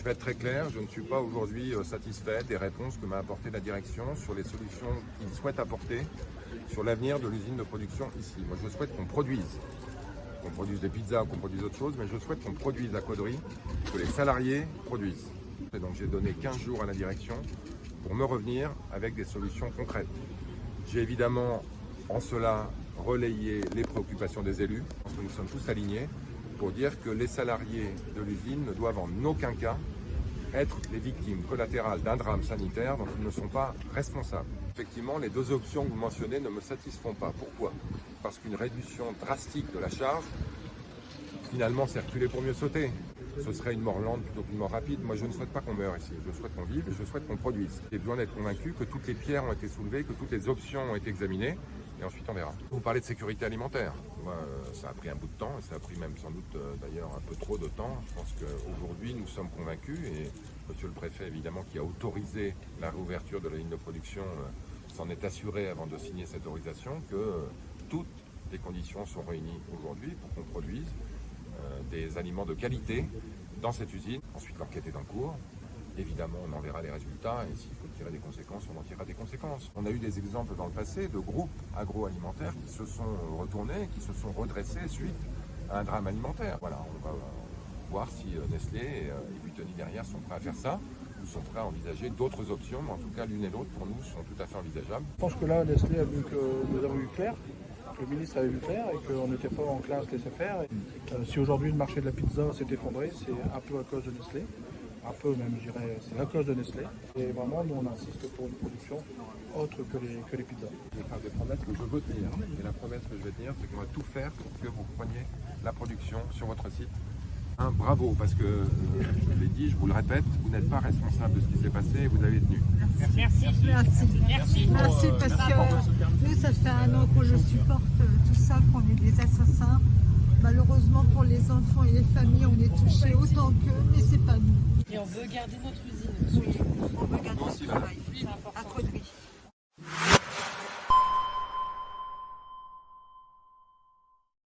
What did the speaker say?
Je vais être très clair, je ne suis pas aujourd'hui satisfait des réponses que m'a apportées la direction sur les solutions qu'ils souhaitent apporter sur l'avenir de l'usine de production ici. Moi, je souhaite qu'on produise des pizzas, qu'on produise autre chose, mais je souhaite qu'on produise à Caudry, que les salariés produisent. Et donc j'ai donné 15 jours à la direction pour me revenir avec des solutions concrètes. J'ai évidemment en cela relayé les préoccupations des élus. Je pense que nous sommes tous alignés pour dire que les salariés de l'usine ne doivent en aucun cas être les victimes collatérales d'un drame sanitaire dont ils ne sont pas responsables. Effectivement, les deux options que vous mentionnez ne me satisfont pas. Pourquoi ? Parce qu'une réduction drastique de la charge, finalement, c'est reculer pour mieux sauter. Ce serait une mort lente plutôt qu'une mort rapide. Moi, je ne souhaite pas qu'on meure ici. Je souhaite qu'on vive et je souhaite qu'on produise. J'ai besoin d'être convaincu que toutes les pierres ont été soulevées, que toutes les options ont été examinées. Et ensuite, on verra. Vous parlez de sécurité alimentaire. Moi, ça a pris un bout de temps, et ça a pris même sans doute d'ailleurs un peu trop de temps. Je pense qu'aujourd'hui, nous sommes convaincus, et monsieur le préfet, évidemment, qui a autorisé la réouverture de la ligne de production, s'en est assuré avant de signer cette autorisation que toutes les conditions sont réunies aujourd'hui pour qu'on produise des aliments de qualité dans cette usine. Ensuite, l'enquête est en cours. Évidemment, on en verra les résultats et s'il faut tirer des conséquences, on en tirera des conséquences. On a eu des exemples dans le passé de groupes agroalimentaires qui se sont retournés, qui se sont redressés suite à un drame alimentaire. Voilà, on va voir si Nestlé et Buitoni derrière sont prêts à faire ça ou sont prêts à envisager d'autres options, mais en tout cas, l'une et l'autre, pour nous, sont tout à fait envisageables. Je pense que là, Nestlé a vu que nous avons eu clair, que le ministre avait vu clair et qu'on n'était pas enclin à se laisser faire. Si aujourd'hui le marché de la pizza s'est effondré, c'est un peu à cause de Nestlé. Un peu même, je dirais, c'est à cause de Nestlé. Et vraiment, nous, on insiste pour une production autre que les pizzas. Je vais faire des promesses que je veux tenir. Et la promesse que je vais tenir, c'est qu'on va tout faire pour que vous preniez la production sur votre site. Bravo, parce que, je l'ai dit, je vous le répète, vous n'êtes pas responsable de ce qui s'est passé et vous avez tenu. Merci. Merci parce que nous, ça fait un an qu'on le supporte, tout ça, qu'on est des assassins. Malheureusement, pour les enfants et les familles, on est touchés autant qu'eux, mais c'est pas nous. Et on veut garder notre usine. Oui, on veut